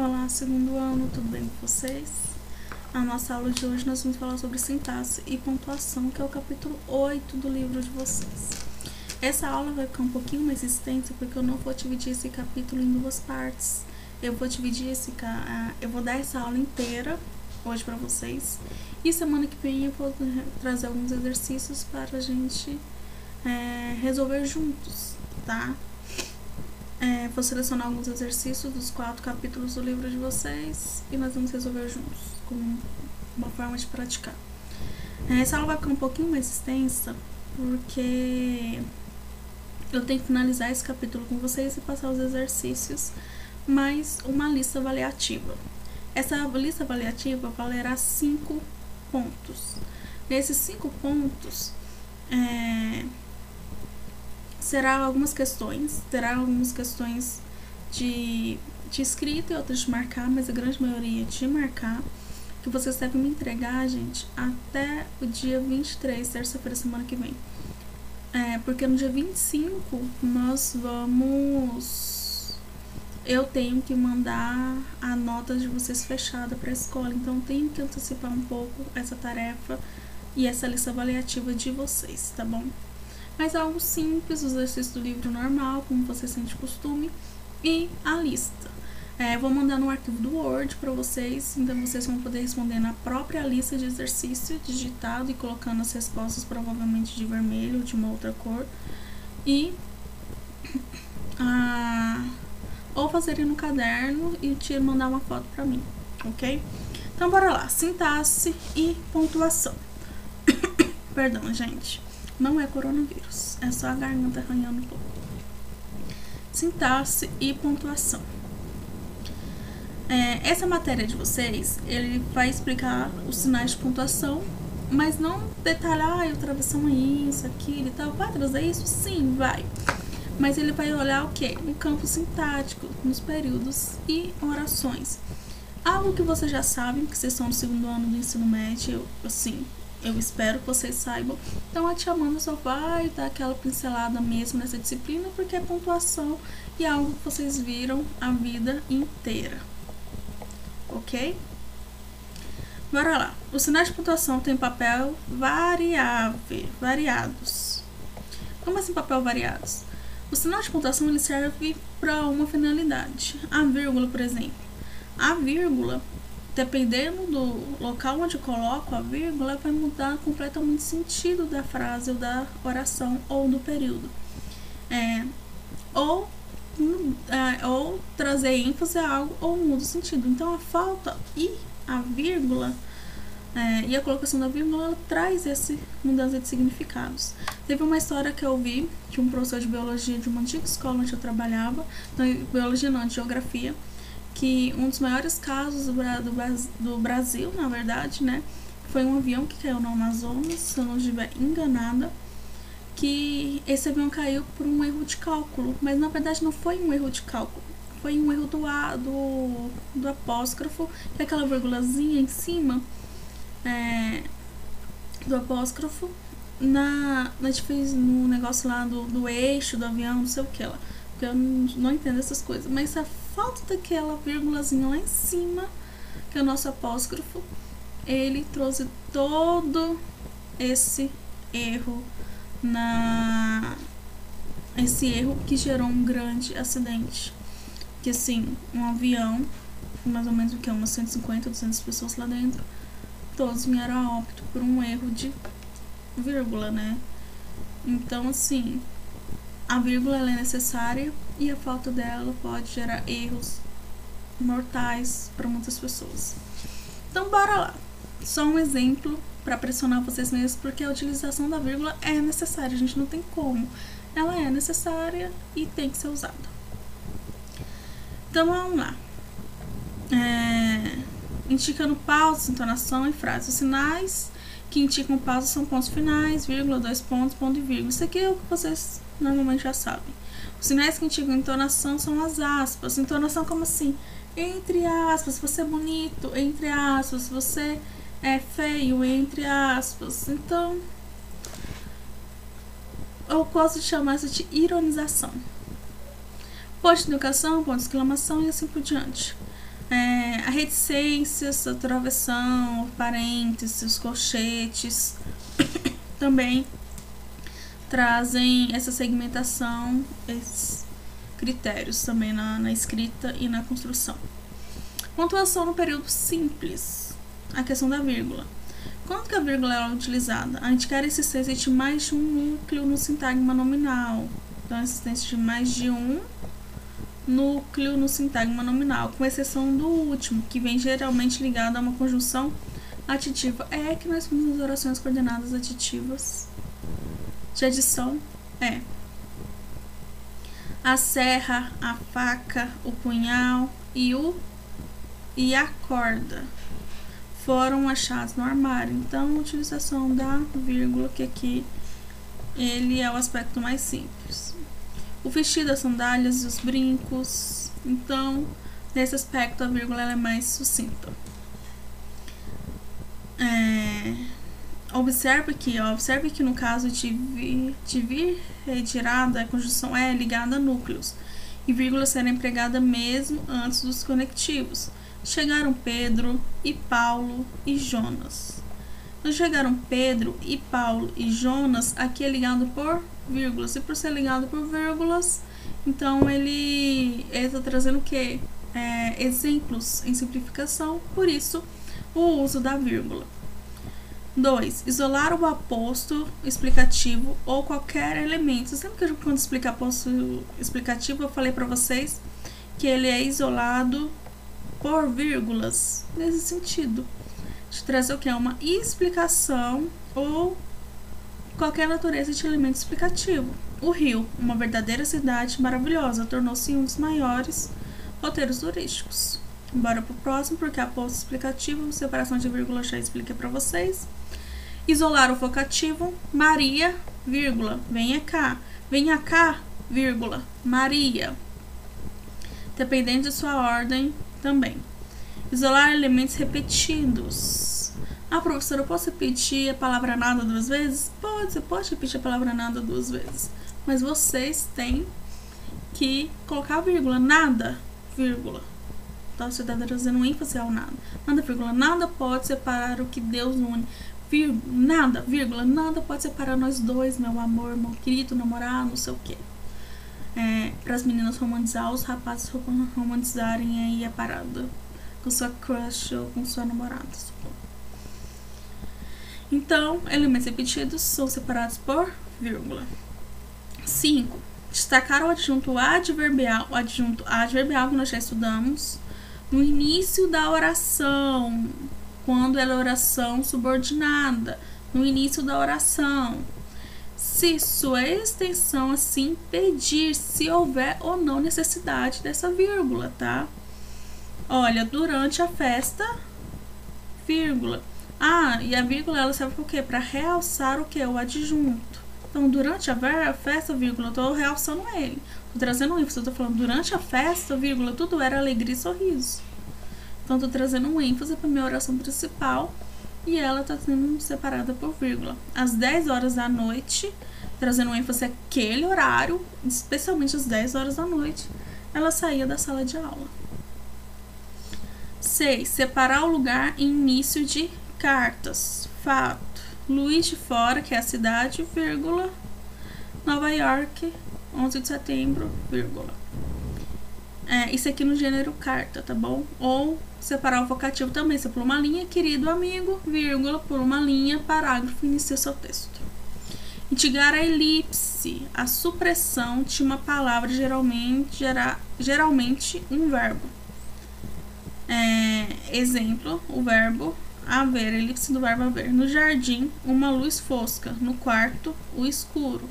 Olá, segundo ano, tudo bem com vocês? Na nossa aula de hoje nós vamos falar sobre sintaxe e pontuação, que é o capítulo 8 do livro de vocês. Essa aula vai ficar um pouquinho mais extensa porque eu não vou dividir esse capítulo em duas partes. Eu vou dar essa aula inteira hoje para vocês e semana que vem eu vou trazer alguns exercícios para a gente resolver juntos, tá? Vou selecionar alguns exercícios dos 4 capítulos do livro de vocês e nós vamos resolver juntos, como uma forma de praticar. Essa aula vai ficar um pouquinho mais extensa porque eu tenho que finalizar esse capítulo com vocês e passar os exercícios, mais uma lista avaliativa. Essa lista avaliativa valerá 5 pontos. Nesses 5 pontos, terá algumas questões de escrita e outras de marcar, mas a grande maioria de marcar, que vocês devem me entregar, gente, até o dia 23, terça-feira, semana que vem. Porque no dia 25 eu tenho que mandar a nota de vocês fechada para a escola, então eu tenho que antecipar um pouco essa tarefa e essa lista avaliativa de vocês, tá bom? Mas é algo simples, os exercícios do livro normal, como vocês têm de costume, e a lista. Vou mandar no arquivo do Word para vocês, então vocês vão poder responder na própria lista de exercício, digitado e colocando as respostas provavelmente de vermelho ou de uma outra cor. E ou fazerem no caderno e mandar uma foto para mim, ok? Então bora lá, sintaxe e pontuação. Perdão, gente. Não é coronavírus, é só a garganta arranhando um pouco. Sintaxe e pontuação. Essa matéria de vocês, ele vai explicar os sinais de pontuação, mas não detalhar o travessão é isso, aquilo e tal. Vai trazer isso? Sim, vai. Mas ele vai olhar o quê? No campo sintático, nos períodos e orações. Algo que vocês já sabem, que vocês estão no segundo ano do ensino médio, eu espero que vocês saibam. Então a tia Amanda só vai dar aquela pincelada mesmo nessa disciplina, porque é pontuação e é algo que vocês viram a vida inteira. Ok? Bora lá. Os sinais de pontuação têm papel variados. Como assim papel variados? O sinal de pontuação ele serve para uma finalidade. A vírgula, por exemplo. A vírgula, dependendo do local onde coloco a vírgula, vai mudar completamente o sentido da frase, ou da oração, ou do período. Ou trazer ênfase a algo, ou muda o sentido. Então, a falta e a vírgula, e a colocação da vírgula, ela traz essa mudança de significados. Teve uma história que eu vi de um professor de biologia de uma antiga escola onde eu trabalhava, biologia não, de geografia, que um dos maiores casos do Brasil, na verdade, né, foi um avião que caiu no Amazonas, se eu não estiver enganada, que esse avião caiu por um erro de cálculo, mas na verdade não foi um erro de cálculo, foi um erro do apóstrofo, que é aquela vírgulazinha em cima do apóstrofo, a gente fez no negócio lá do eixo do avião, não sei o que lá, porque eu não entendo essas coisas, mas a falta daquela vírgulazinha lá em cima, que é o nosso apóstrofo, ele trouxe todo esse erro esse erro que gerou um grande acidente, que assim, um avião, mais ou menos umas 150, 200 pessoas lá dentro, todos vieram a óbito por um erro de vírgula, né? Então assim, a vírgula ela é necessária e a falta dela pode gerar erros mortais para muitas pessoas. Então bora lá, só um exemplo para pressionar vocês mesmos, porque a utilização da vírgula é necessária, a gente não tem como, ela é necessária e tem que ser usada. Então vamos lá. Indicando pausas, entonação e frase. Os sinais que indicam pausas são pontos finais, vírgula, 2 pontos, ponto e vírgula. Isso aqui é o que vocês normalmente já sabem. Os sinais que indicam entonação são as aspas. Entonação como assim? Entre aspas, você é bonito, entre aspas, você é feio, entre aspas. Então, eu gosto de chamar isso de ironização. Ponto de interrogação, ponto de exclamação e assim por diante. A reticências, a travessão, o parênteses, os colchetes também trazem essa segmentação, esses critérios também na escrita e na construção. Pontuação no período simples. A questão da vírgula. Quando que a vírgula é utilizada? A indicar a existência de mais de um núcleo no sintagma nominal. Então, a existência de mais de um núcleo no sintagma nominal, com exceção do último, que vem geralmente ligado a uma conjunção aditiva. É que nós vimos nas orações coordenadas aditivas de adição. A serra, a faca, o punhal e a corda foram achados no armário. Então, a utilização da vírgula, que aqui ele é o aspecto mais simples. O vestido, as sandálias e os brincos. Então, nesse aspecto, a vírgula ela é mais sucinta. Observe que no caso de vir retirada, a conjunção é ligada a núcleos, e vírgula será empregada mesmo antes dos conectivos. Chegaram Pedro e Paulo e Jonas. Então, chegaram Pedro e Paulo e Jonas, aqui é ligado por vírgulas. E por ser ligado por vírgulas, então ele está trazendo o quê? Exemplos em simplificação, por isso o uso da vírgula. 2. Isolar o aposto explicativo ou qualquer elemento. Sempre que quando explica aposto explicativo, eu falei para vocês que ele é isolado por vírgulas, nesse sentido, de trazer o que é uma explicação ou qualquer natureza de elemento explicativo. O Rio, uma verdadeira cidade maravilhosa, tornou-se um dos maiores roteiros turísticos. Bora pro próximo, porque aposto explicativo, separação de vírgula já expliquei para vocês. Isolar o vocativo. Maria, vírgula, venha cá, vírgula, Maria. Dependendo de sua ordem também. Isolar elementos repetidos. Professora, eu posso repetir a palavra nada 2 vezes? Pode, você pode repetir a palavra nada 2 vezes. Mas vocês têm que colocar vírgula, nada, vírgula. Então, você está trazendo ênfase ao nada. Nada, vírgula, nada pode separar o que Deus une. Nada, vírgula, nada pode separar nós dois, meu amor, meu querido, namorado, não sei o que. Para as meninas romantizar, os rapazes romantizarem aí a parada com sua crush ou com sua namorada. Então, elementos repetidos são separados por vírgula. 5. Destacar o adjunto adverbial. O adjunto adverbial que nós já estudamos no início da oração, quando ela é oração subordinada, no início da oração. Se sua extensão assim pedir, se houver ou não necessidade dessa vírgula, tá? Olha, durante a festa, vírgula. E a vírgula ela serve para o quê? Para realçar o quê? O adjunto. Então, durante a festa, vírgula, eu tô realçando ele. Tô trazendo um ênfase, eu tô falando durante a festa, vírgula, tudo era alegria e sorriso. Então, tô trazendo um ênfase para minha oração principal e ela tá sendo separada por vírgula. Às 10 horas da noite, trazendo um ênfase àquele horário, especialmente às 10 horas da noite, ela saía da sala de aula. 6. Separar o lugar em início de cartas. Fato. Luiz de Fora, que é a cidade, vírgula. Nova York, 11 de setembro, vírgula. Isso aqui no gênero carta, tá bom? Ou separar o vocativo também. Você por uma linha, querido amigo, vírgula, por uma linha, parágrafo, inicia seu texto. Mitigar a elipse, a supressão de uma palavra, geralmente um verbo. Exemplo, o verbo haver, elipse do verbo haver. No jardim, uma luz fosca. No quarto, o escuro.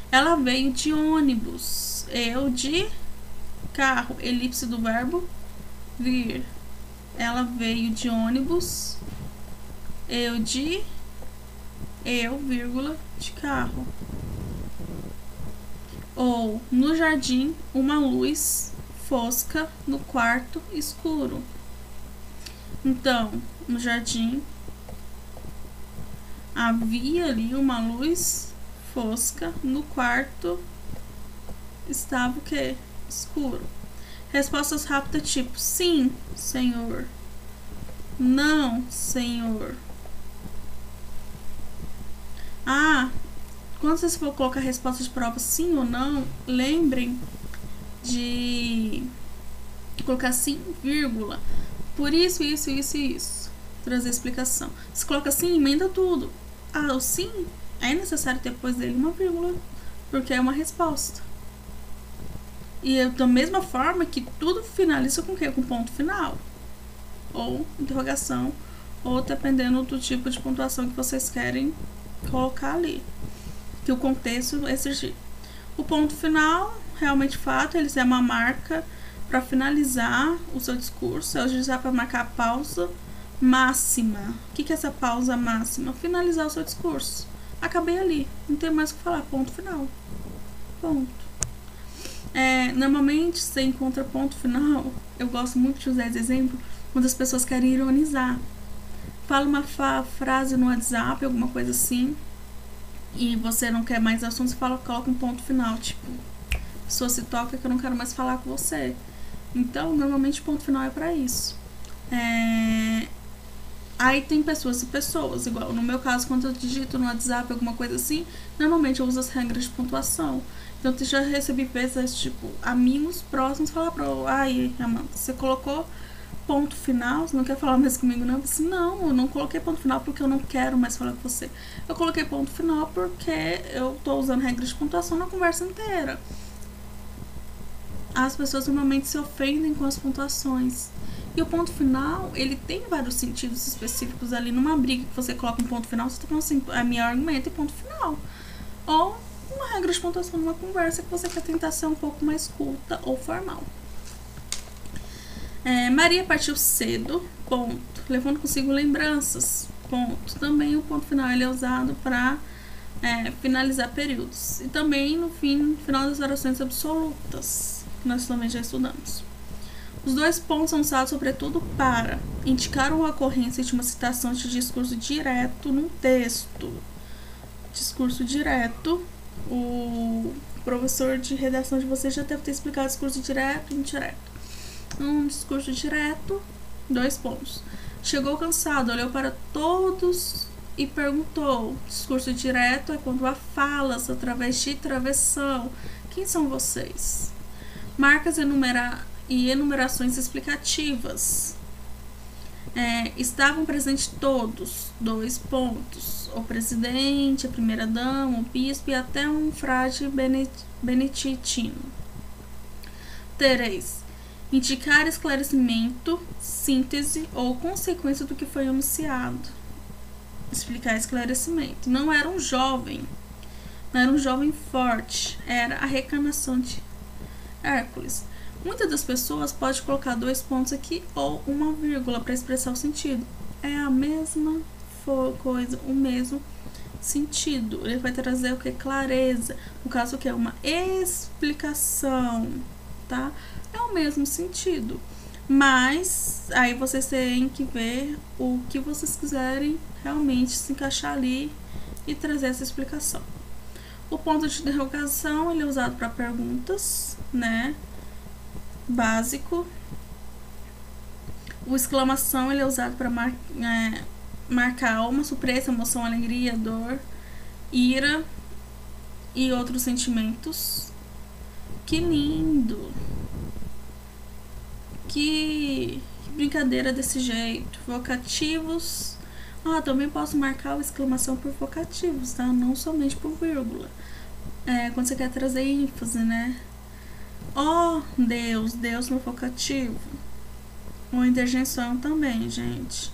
Ela veio de ônibus. Eu de carro. Elipse do verbo vir. Ela veio de ônibus. Eu, vírgula, de carro. Ou, no jardim, uma luz fosca. No quarto, escuro. Então, no jardim havia ali uma luz fosca, no quarto estava o quê? Escuro. Respostas rápidas tipo sim, senhor. Não, senhor. Quando vocês for colocar resposta de prova sim ou não, lembrem de colocar sim, vírgula. Por isso, isso, isso e isso. Trazer explicação. Se coloca sim, emenda tudo. O sim é necessário ter depois dele uma vírgula, porque é uma resposta. E da mesma forma que tudo finaliza com o quê? Com ponto final. Ou interrogação, ou dependendo do tipo de pontuação que vocês querem colocar ali. Que o contexto exigir. O ponto final, realmente fato, ele é uma marca para finalizar o seu discurso, é utilizar para marcar a pausa máxima. O que é essa pausa máxima? Finalizar o seu discurso. Acabei ali, não tem mais o que falar, ponto final. Ponto. Normalmente você encontra ponto final, eu gosto muito de usar esse exemplo, quando as pessoas querem ironizar. Fala uma frase no WhatsApp, alguma coisa assim, e você não quer mais assunto, você coloca um ponto final, tipo, a pessoa se toca que eu não quero mais falar com você. Então, normalmente ponto final é pra isso. Aí tem pessoas e pessoas, igual no meu caso, quando eu digito no WhatsApp alguma coisa assim, normalmente eu uso as regras de pontuação. Então eu já recebi vezes, tipo, amigos próximos falar ai, Amanda, você colocou ponto final, você não quer falar mais comigo não? Eu disse, não, eu não coloquei ponto final porque eu não quero mais falar com você. Eu coloquei ponto final porque eu tô usando regras de pontuação na conversa inteira. As pessoas normalmente se ofendem com as pontuações. E o ponto final, ele tem vários sentidos específicos ali. Numa briga que você coloca um ponto final, você tá falando assim, é meu argumento e ponto final. Ou uma regra de pontuação numa conversa que você quer tentar ser um pouco mais culta ou formal. Maria partiu cedo, ponto. Levando consigo lembranças, ponto. Também o ponto final ele é usado para finalizar períodos. E também no final das orações absolutas, que nós também já estudamos. Os dois pontos são usados sobretudo para indicar uma ocorrência de uma citação de discurso direto num texto. Discurso direto, o professor de redação de vocês já deve ter explicado discurso direto e indireto. Um discurso direto, 2 pontos. Chegou cansado, olhou para todos e perguntou. Discurso direto é quando há falas através de travessão. Quem são vocês? Marcas e enumerações explicativas. Estavam presentes todos, 2 pontos. O presidente, a primeira-dama, o bispo e até um frade beneditino. 3. Indicar esclarecimento, síntese ou consequência do que foi anunciado. Explicar esclarecimento. Não era um jovem forte, era a reencarnação de Hércules. Muitas das pessoas podem colocar 2 pontos aqui ou uma vírgula para expressar o sentido. É a mesma coisa, o mesmo sentido. Ele vai trazer o que? Clareza. No caso, o que é uma explicação, tá? É o mesmo sentido. Mas aí vocês têm que ver o que vocês quiserem realmente se encaixar ali e trazer essa explicação. O ponto de interrogação ele é usado para perguntas, né? Básico. O exclamação ele é usado para marcar uma surpresa, emoção, alegria, dor, ira e outros sentimentos. Que lindo! Que brincadeira desse jeito. Vocativos. Também posso marcar a exclamação por vocativos, tá? Não somente por vírgula. Quando você quer trazer ênfase, né? Deus, Deus no vocativo. Ou interjeição também, gente.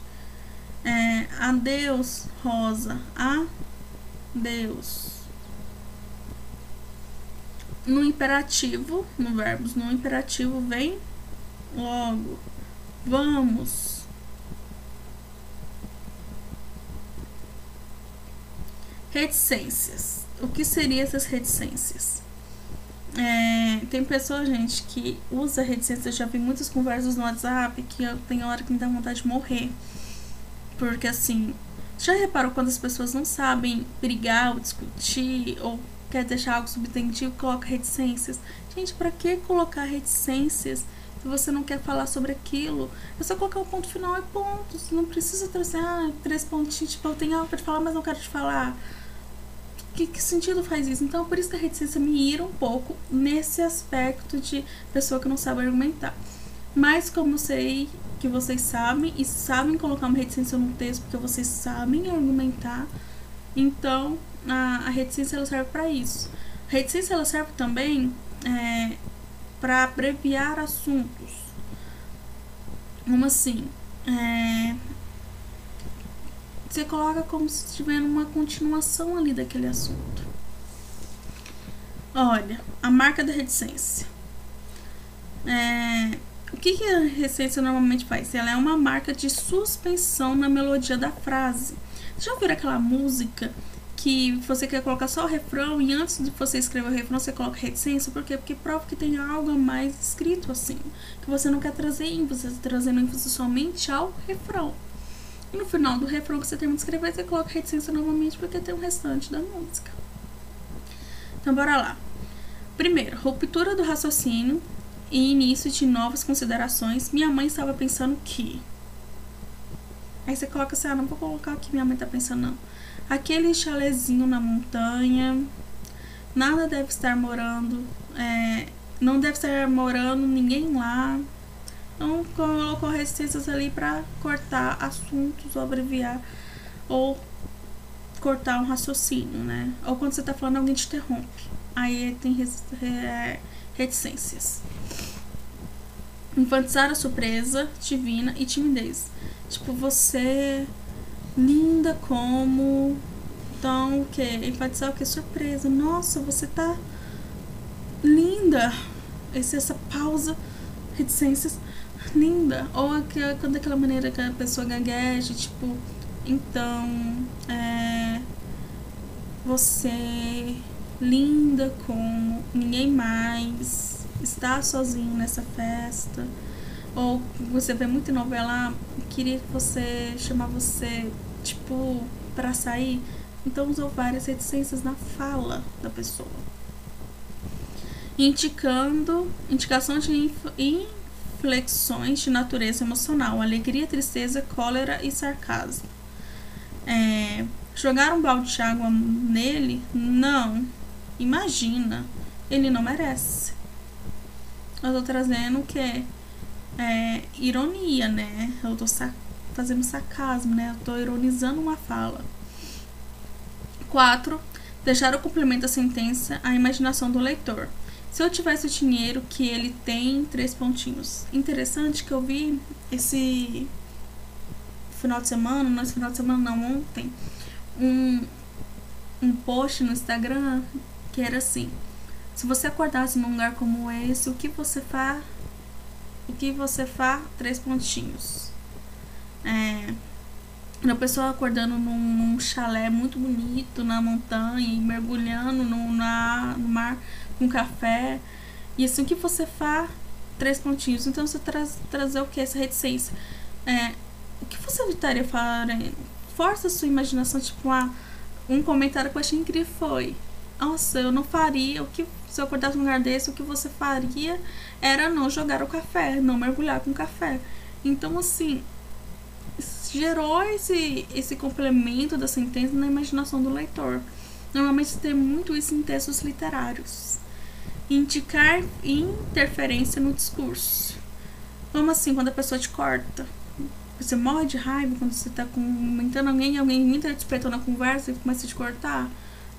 Adeus, Rosa. Adeus. No imperativo, no verbos, no imperativo vem logo. Vamos. Reticências. O que seriam essas reticências? Tem pessoa, gente, que usa reticências. Eu já vi muitas conversas no WhatsApp que eu tenho hora que me dá vontade de morrer. Porque assim, já reparou quando as pessoas não sabem brigar ou discutir ou quer deixar algo subentendido, coloca reticências? Gente, pra que colocar reticências Se você não quer falar sobre aquilo, é só colocar o ponto final e ponto. Você não precisa trazer 3 pontinhos, tipo, eu tenho algo pra te falar, mas não quero te falar. Que sentido faz isso? Então, por isso que a reticência me ira um pouco nesse aspecto de pessoa que não sabe argumentar. Mas como eu sei que vocês sabem, e sabem colocar uma reticência no texto, porque vocês sabem argumentar, então a reticência ela serve para isso. A reticência ela serve também para abreviar assuntos. Como assim? Você coloca como se estiver uma continuação ali daquele assunto. Olha, a marca da reticência. O que a reticência normalmente faz? Ela é uma marca de suspensão na melodia da frase. Já ouviram aquela música que você quer colocar só o refrão e antes de você escrever o refrão você coloca reticência? Por quê? Porque prova que tem algo a mais escrito assim, que você não quer trazer ênfase, você está trazendo ênfase somente ao refrão. E no final do refrão que você termina de escrever, você coloca reticência novamente porque tem o restante da música. Então bora lá. Primeiro, ruptura do raciocínio e início de novas considerações. Minha mãe estava pensando que... Aí você coloca assim, não vou colocar o que minha mãe está pensando não. Aquele chalezinho na montanha, nada deve estar morando, não deve estar morando ninguém lá. Então colocou reticências ali para cortar assuntos ou abreviar ou cortar um raciocínio, né? Ou quando você tá falando alguém te interrompe, aí tem reticências. Enfatizar a surpresa divina e timidez. Tipo, você linda como... Então, o que? Enfatizar o que? Surpresa. Nossa, você tá linda. Essa pausa, reticências, linda. Ou quando aquela maneira que a pessoa gagueja, tipo, então, você linda como ninguém mais, está sozinho nessa festa. Ou você vê muito em novela, queria que você chamar você, tipo, pra sair. Então usou várias reticências na fala da pessoa. Indicação de inflexões de natureza emocional, alegria, tristeza, cólera e sarcasmo. Jogar um balde de água nele? Não. Imagina. Ele não merece. Eu tô trazendo o que? Ironia, né? Eu tô fazendo sarcasmo, né? Eu tô ironizando uma fala. 4. Deixar o complemento da sentença à imaginação do leitor. Se eu tivesse o dinheiro que ele tem, 3 pontinhos. Interessante que eu vi esse final de semana, não esse final de semana não, ontem, um post no Instagram que era assim: se você acordasse num lugar como esse, o que você faz? 3 pontinhos. Uma pessoa acordando num chalé muito bonito na montanha e mergulhando no mar com café. E assim, o que você faz? 3 pontinhos. Então você trazer o que? Essa reticência. O que você estaria fazendo? Força a sua imaginação, tipo, um comentário que eu achei incrível foi: nossa, eu não faria. Se eu acordasse num lugar desse, o que você faria era não jogar o café, não mergulhar com café. Então, assim, gerou esse complemento da sentença na imaginação do leitor. Normalmente tem muito isso em textos literários. Indicar interferência no discurso. Como assim? Quando a pessoa te corta, você morre de raiva quando você está comentando alguém interpretando a conversa e começa a te cortar?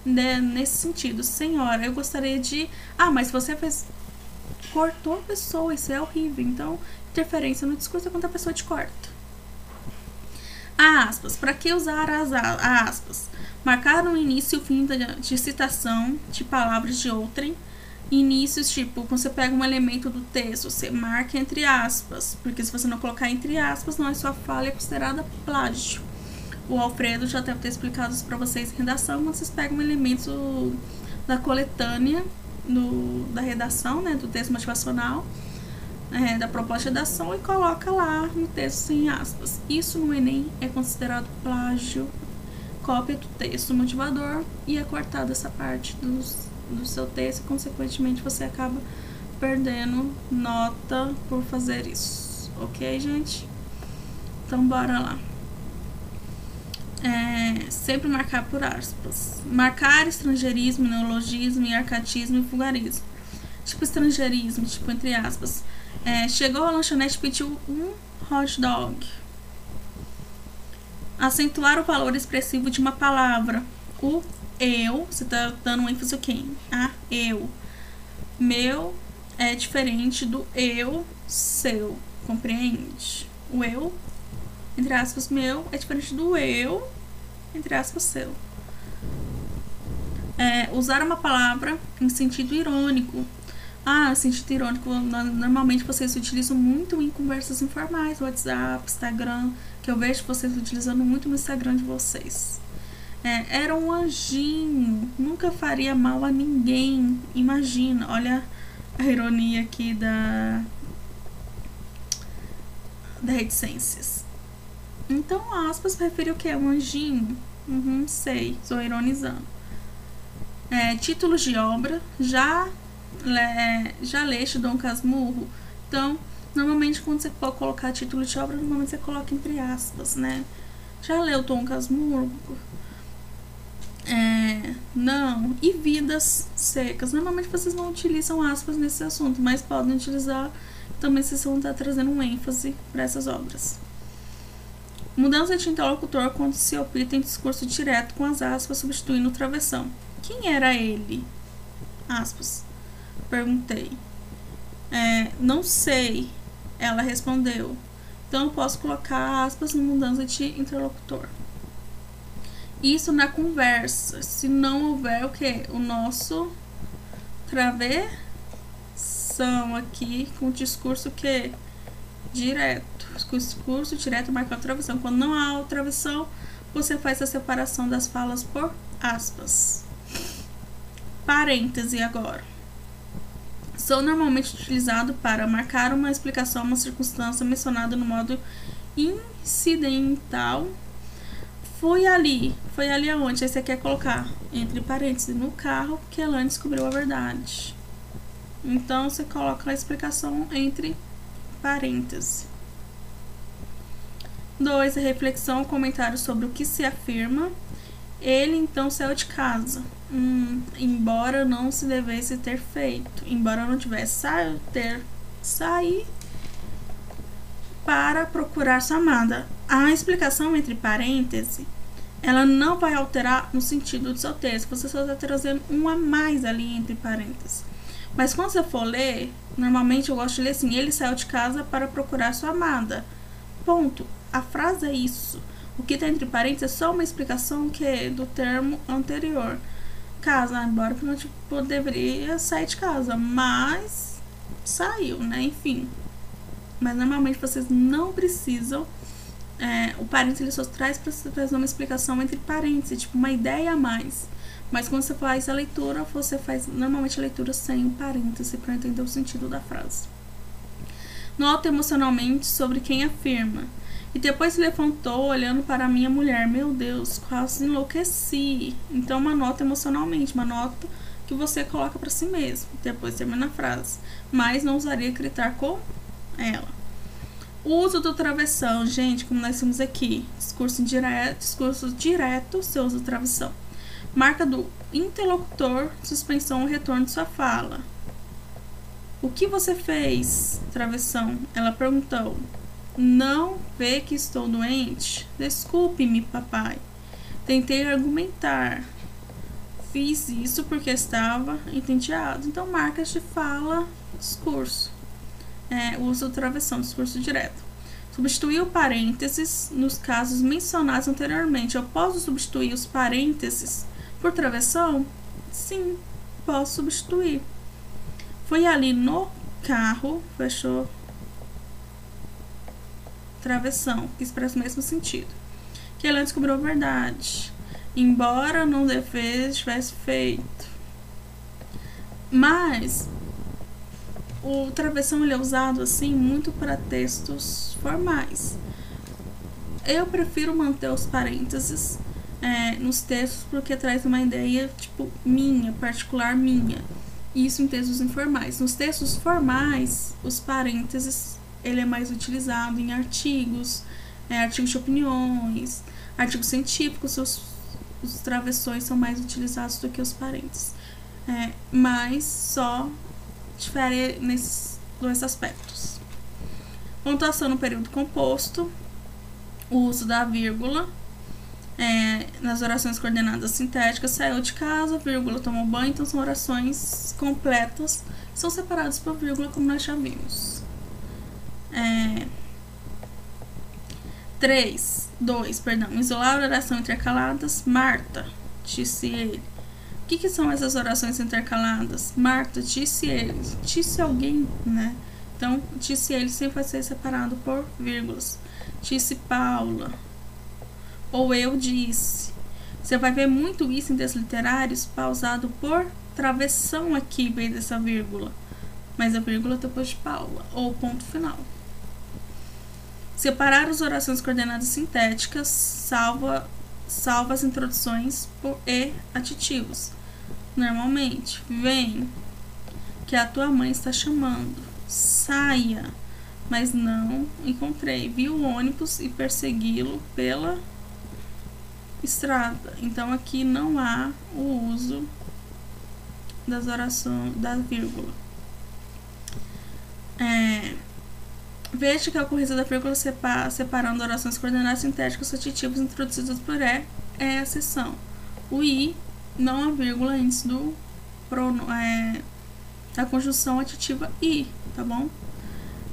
Nesse sentido, senhora, eu gostaria de... mas você cortou a pessoa, isso é horrível. Então, interferência no discurso é quando a pessoa te corta. Aspas. Para que usar as aspas? Marcar no início e o fim de citação de palavras de outrem. Inícios, tipo, quando você pega um elemento do texto, você marca entre aspas, porque se você não colocar entre aspas, não é sua fala, é considerada plágio. O Alfredo já deve ter explicado isso para vocês em redação, quando vocês pegam elementos da coletânea da redação, né, do texto motivacional, da proposta de redação, e coloca lá no texto sem aspas. Isso no Enem é considerado plágio, cópia do texto motivador, e é cortada essa parte do seu texto, e consequentemente você acaba perdendo nota por fazer isso, ok, gente? Então, bora lá. Sempre marcar por aspas. Marcar estrangeirismo, neologismo, arcatismo e vulgarismo. Tipo estrangeirismo, tipo entre aspas. Chegou à lanchonete e pediu um hot dog. Acentuar o valor expressivo de uma palavra. O eu, você tá dando ênfase a quem? A eu. Meu é diferente do eu, seu. Compreende? O eu, entre aspas, meu, é diferente do eu, entre aspas, seu. Usar uma palavra em sentido irônico. Sentido irônico, normalmente vocês utilizam muito em conversas informais, WhatsApp, Instagram, que eu vejo vocês utilizando muito no Instagram de vocês. Era um anjinho, nunca faria mal a ninguém. Imagina, olha a ironia aqui da reticências. Então, aspas refere o que? Um anjinho? Sei, estou ironizando. Títulos de obra, já leste Dom Casmurro? Então, normalmente quando você pode colocar título de obra, normalmente você coloca entre aspas, né? Já leu Dom Casmurro? Não. E vidas secas? Normalmente vocês não utilizam aspas nesse assunto, mas podem utilizar também se vocês vão estar trazendo um ênfase para essas obras. Mudança de interlocutor quando se opta em discurso direto com as aspas substituindo o travessão. Quem era ele? Aspas. Perguntei. Não sei. Ela respondeu. Então eu posso colocar aspas no mudança de interlocutor. Isso na conversa. Se não houver o que? O nosso travessão aqui com o discurso que? Direto. O discurso direto marca a travessão. Quando não há a travessão, você faz a separação das falas por aspas. Parêntese agora. São normalmente utilizados para marcar uma explicação a uma circunstância mencionada no modo incidental. Foi ali aonde? Aí você quer colocar entre parênteses no carro que ela descobriu a verdade. Então você coloca a explicação entre parênteses. 2. A reflexão, comentário sobre o que se afirma. Ele então saiu de casa. Embora não se devesse ter feito. Embora não tivesse sair para procurar sua amada. A explicação entre parênteses, ela não vai alterar no sentido do seu texto. Você só está trazendo um a mais ali entre parênteses. Mas quando você for ler, normalmente eu gosto de ler assim: ele saiu de casa para procurar sua amada. Ponto. A frase é isso. O que está entre parênteses é só uma explicação do termo anterior. Casa, embora que não deveria sair de casa, mas saiu, né? Enfim. Mas normalmente vocês não precisam. O parênteses ele só traz para você trazer uma explicação entre parênteses, tipo uma ideia a mais. Mas quando você faz a leitura, você faz normalmente a leitura sem o parêntese para entender o sentido da frase. Nota emocionalmente sobre quem afirma. E depois se levantou olhando para a minha mulher. Meu Deus, quase enlouqueci. Então uma nota emocionalmente, uma nota que você coloca para si mesmo. Depois termina a frase. Mas não usaria gritar com ela. O uso do travessão, gente, como nós temos aqui. Discurso direto, você usa o travessão. Marca do interlocutor, suspensão ou retorno de sua fala. O que você fez, travessão? Ela perguntou. Não vê que estou doente? Desculpe-me, papai. Tentei argumentar. Fiz isso porque estava entediado. Então, marcas de fala, discurso. Uso do travessão, discurso direto. Substituir o parênteses nos casos mencionados anteriormente. Eu posso substituir os parênteses por travessão? Sim, posso substituir. Foi ali no carro, fechou, travessão, que expressa o mesmo sentido. Que ela descobriu a verdade, embora não tivesse feito. Mas o travessão ele é usado assim muito para textos formais. Eu prefiro manter os parênteses nos textos porque traz uma ideia tipo minha, particular minha. Isso em textos informais. Nos textos formais, os parênteses ele é mais utilizado em artigos, artigos de opiniões, artigos científicos. Os travessões são mais utilizados do que os parênteses. Mas só difere nesses dois aspectos. Pontuação no período composto, o uso da vírgula nas orações coordenadas sintéticas. Saiu de casa, vírgula, tomou banho. Então são orações completas, são separadas por vírgula, como nós já vimos. 2. Isolar a oração intercaladas. Marta, disse ele. O que são essas orações intercaladas? Marta, disse ele. Disse alguém, né? Então, disse ele sempre vai ser separado por vírgulas. Disse Paula. Ou eu disse. Você vai ver muito isso em textos literários, pausado por travessão aqui, em vez dessa vírgula. Mas a vírgula depois de Paula, ou ponto final. Separar as orações coordenadas sintéticas, salva as introduções por e aditivos. Normalmente, vem, que a tua mãe está chamando. Saia, mas não encontrei. Vi o ônibus e persegui-lo pela estrada. Então aqui não há o uso das orações da vírgula. Veja que a ocorrência da vírgula separando orações coordenadas sintéticas aditivos introduzidos por é a exceção. O i, não a vírgula antes da conjunção aditiva i, tá bom?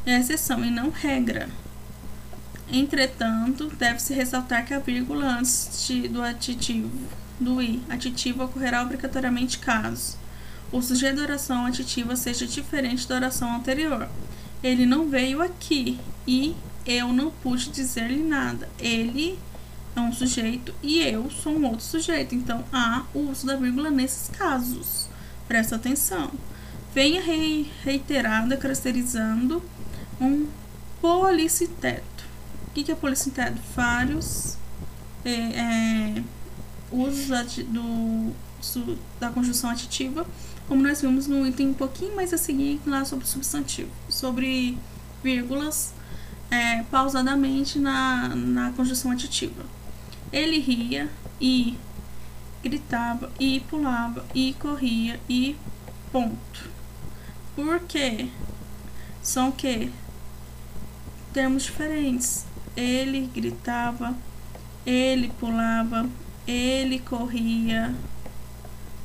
É a exceção e não regra. Entretanto, deve-se ressaltar que a vírgula antes do aditivo, do i, aditivo ocorrerá obrigatoriamente caso o sujeito da oração aditiva seja diferente da oração anterior. Ele não veio aqui e eu não pude dizer-lhe nada. Ele é um sujeito e eu sou um outro sujeito. Então, há o uso da vírgula nesses casos. Presta atenção. Venha reiterada, caracterizando um policiteto. O que é policiteto? Vários usos da conjunção aditiva, como nós vimos no item um pouquinho mais a seguir lá sobre substantivo, sobre vírgulas pausadamente na conjunção aditiva. Ele ria e gritava e pulava e corria e ponto. Por quê? São que termos diferentes. Ele gritava, ele pulava, ele corria.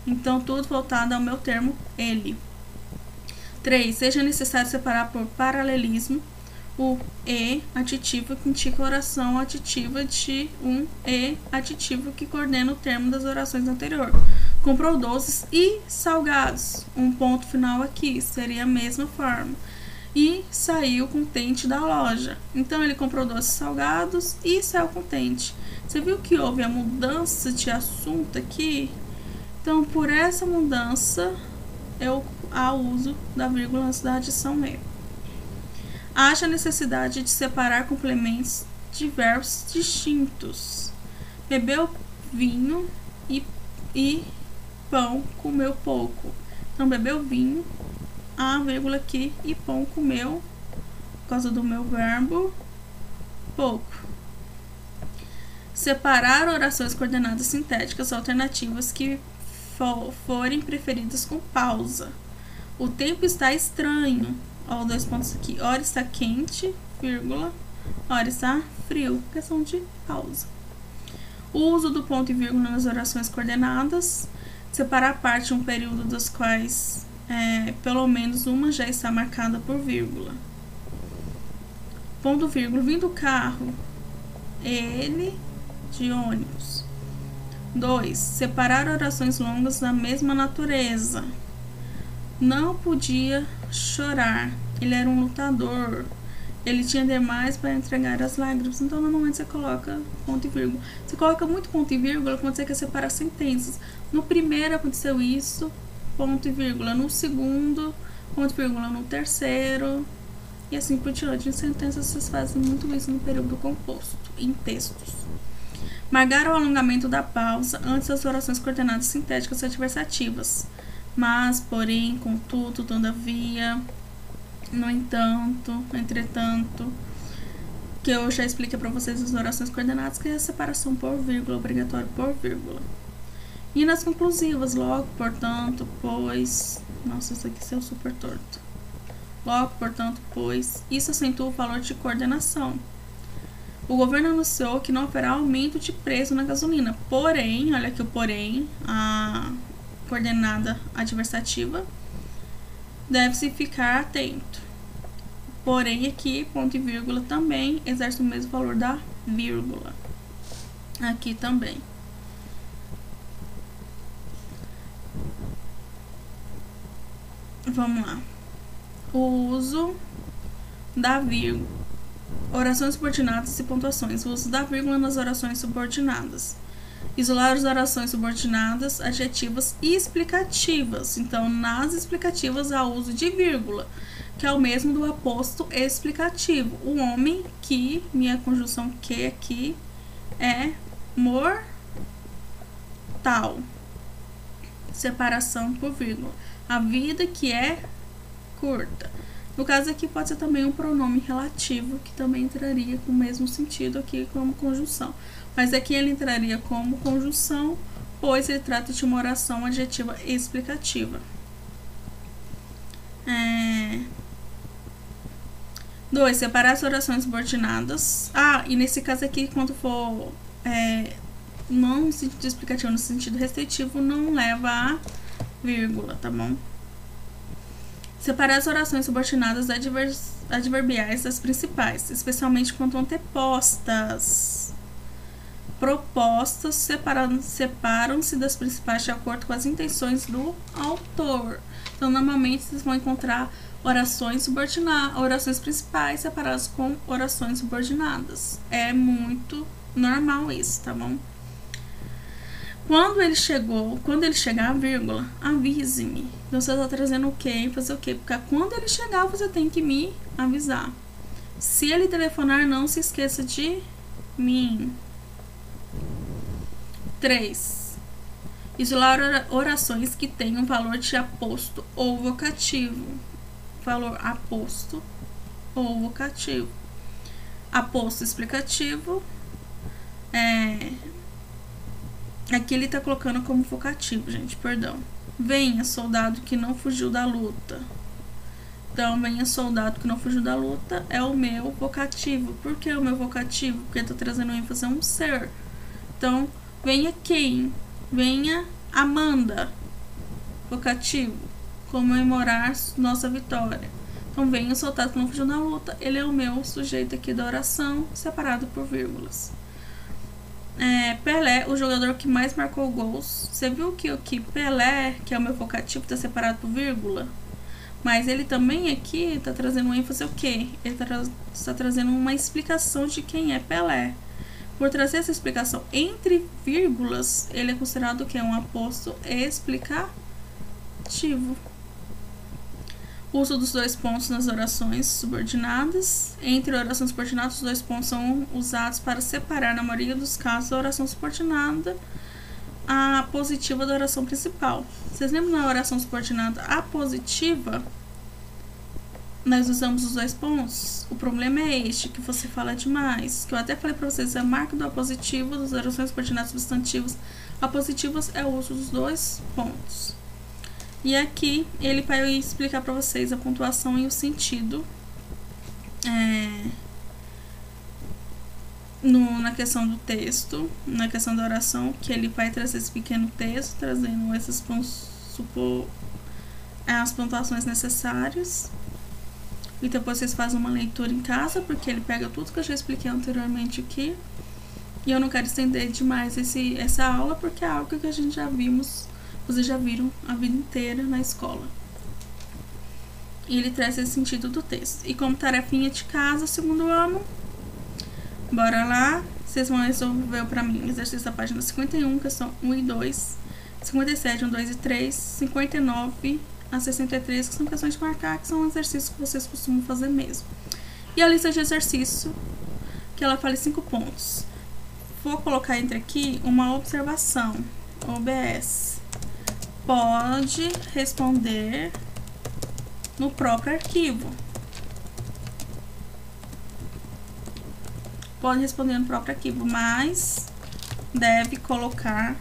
Então, tudo voltado ao meu termo, ele. 3. Seja necessário separar por paralelismo o e aditivo que indica a oração aditiva de um e aditivo que coordena o termo das orações anteriores. Comprou doces e salgados. Um ponto final aqui seria a mesma forma. E saiu contente da loja. Então, ele comprou doces salgados e saiu contente. Você viu que houve a mudança de assunto aqui? Então, por essa mudança, há o uso da vírgula antes da adição e. Haja necessidade de separar complementos de verbos distintos. Bebeu vinho e pão, comeu pouco. Então, bebeu vinho, a vírgula aqui, e pão, comeu, por causa do meu verbo, pouco. Separar orações coordenadas sintéticas alternativas que forem preferidas com pausa. O tempo está estranho. Ó, 2 pontos aqui. Ora está quente, vírgula. Ora está frio. Questão de pausa. O uso do ponto e vírgula nas orações coordenadas. Separar a parte de um período dos quais pelo menos uma já está marcada por vírgula. Ponto vírgula. Vim do carro. Ele de ônibus. 2. Separar orações longas da mesma natureza. Não podia chorar. Ele era um lutador. Ele tinha demais para entregar as lágrimas. Então, normalmente você coloca ponto e vírgula. Você coloca muito ponto e vírgula quando você quer separar sentenças. No primeiro aconteceu isso, ponto e vírgula. No segundo, ponto e vírgula. No terceiro, e assim por diante. Em sentenças, vocês fazem muito isso no período composto, em textos. Marcar o alongamento da pausa antes das orações coordenadas sintéticas adversativas. mas, porém, contudo, todavia, no entanto, entretanto, que eu já expliquei para vocês nas orações coordenadas, que é a separação por vírgula, obrigatório por vírgula. E nas conclusivas, logo, portanto, pois... Nossa, isso aqui é o super torto. Logo, portanto, pois... Isso acentua o valor de coordenação. O governo anunciou que não haverá aumento de preço na gasolina. Porém, olha aqui o porém, a coordenada adversativa, deve-se ficar atento. Porém, aqui, ponto e vírgula também exerce o mesmo valor da vírgula. Aqui também. Vamos lá. O uso da vírgula. Orações subordinadas e pontuações. O uso da vírgula nas orações subordinadas. Isolar as orações subordinadas, adjetivas e explicativas. Então, nas explicativas há uso de vírgula, que é o mesmo do aposto explicativo. O homem que, minha conjunção que aqui, é mortal. Separação por vírgula. A vida que é curta. No caso aqui pode ser também um pronome relativo, que também entraria com o mesmo sentido aqui como conjunção. Mas aqui ele entraria como conjunção, pois ele trata de uma oração adjetiva explicativa. 2. Separar as orações subordinadas. E nesse caso aqui, quando for não no sentido explicativo, no sentido restritivo, não leva a vírgula, tá bom? Separar as orações subordinadas adverbiais das principais, especialmente quando antepostas. Propostas separam-se das principais de acordo com as intenções do autor. Então, normalmente, vocês vão encontrar orações principais separadas com orações subordinadas. É muito normal isso, tá bom? Quando ele chegar a vírgula, avise-me. Então, você está trazendo o quê? Fazer o quê? Porque quando ele chegar, você tem que me avisar. Se ele telefonar, não se esqueça de mim. 3. Isolar orações que tenham valor de aposto ou vocativo. Valor aposto ou vocativo. Aposto explicativo. Aqui ele tá colocando como vocativo, gente, perdão. Venha, soldado que não fugiu da luta. Então, venha, soldado que não fugiu da luta é o meu vocativo. Por que o meu vocativo? Porque tá trazendo ênfase a um ser. Então, venha quem? Venha Amanda. Vocativo. Comemorar nossa vitória. Então, venha, soldado que não fugiu da luta. Ele é o meu sujeito aqui da oração, separado por vírgulas. Pelé, o jogador que mais marcou gols. Você viu que aqui Pelé, que é o meu vocativo, está separado por vírgula? Mas ele também aqui está trazendo um ênfase o quê? Ele está trazendo uma explicação de quem é Pelé. Por trazer essa explicação entre vírgulas, ele é considerado o quê? Um aposto explicativo. Uso dos dois pontos nas orações subordinadas. Entre orações subordinadas, os dois pontos são usados para separar, na maioria dos casos, a oração subordinada a positiva da oração principal. Vocês lembram na oração subordinada a positiva? Nós usamos os dois pontos. O problema é este, que você fala demais. Que eu até falei para vocês, a marca do apositivo das orações subordinadas substantivas apositivas é o uso dos dois pontos. E aqui ele vai explicar para vocês a pontuação e o sentido na questão do texto, na questão da oração, que ele vai trazer esse pequeno texto, trazendo as pontuações necessárias. E depois vocês fazem uma leitura em casa, porque ele pega tudo que eu já expliquei anteriormente aqui. E eu não quero estender demais essa aula, porque é algo que a gente já vimos. Vocês já viram a vida inteira na escola. E ele traz esse sentido do texto. E como tarefinha de casa, segundo ano, bora lá. Vocês vão resolver para mim exercício da página 51, questão 1 e 2, 57, 1, 2 e 3, 59 a 63, que são questões de marcar, que são exercícios que vocês costumam fazer mesmo. E a lista de exercício, que ela fala 5 pontos. Vou colocar entre aqui uma observação, OBS. pode responder no próprio arquivo. Pode responder no próprio arquivo, mas deve colocar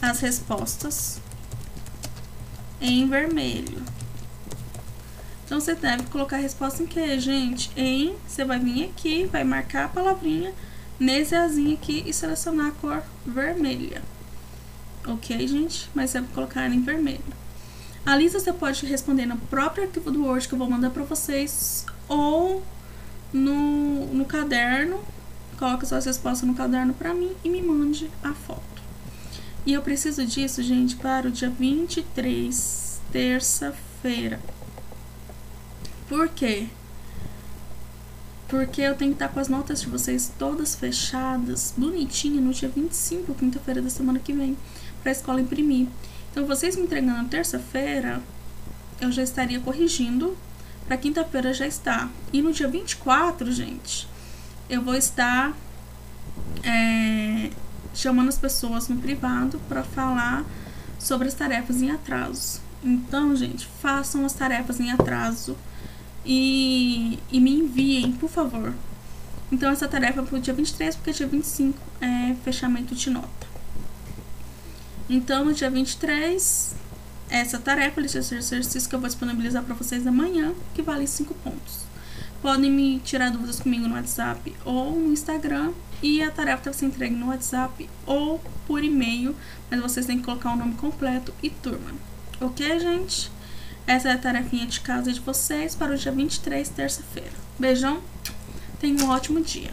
as respostas em vermelho. Então, você deve colocar a resposta em que, gente? Você vai vir aqui, vai marcar a palavrinha nesse azinho aqui e selecionar a cor vermelha. Ok, gente? Mas deve colocar em vermelho. A lista você pode responder no próprio arquivo do Word que eu vou mandar para vocês, ou no caderno. Coloca suas respostas no caderno para mim e me mande a foto. E eu preciso disso, gente, para o dia 23, terça-feira. Por quê? Porque eu tenho que estar com as notas de vocês todas fechadas, bonitinha, no dia 25, quinta-feira da semana que vem, para a escola imprimir. Então, vocês me entregando na terça-feira, eu já estaria corrigindo, para quinta-feira já está. E no dia 24, gente, eu vou estar chamando as pessoas no privado para falar sobre as tarefas em atraso. Então, gente, façam as tarefas em atraso e me enviem, por favor. Então, essa tarefa é pro dia 23, porque dia 25 é fechamento de nota. Então, no dia 23, essa tarefa, esse exercício que eu vou disponibilizar para vocês amanhã, que vale 5 pontos. Podem me tirar dúvidas comigo no WhatsApp ou no Instagram, e a tarefa deve ser entregue no WhatsApp ou por e-mail, mas vocês têm que colocar o nome completo e turma. Ok, gente? Essa é a tarefinha de casa de vocês para o dia 23, terça-feira. Beijão, tenham um ótimo dia.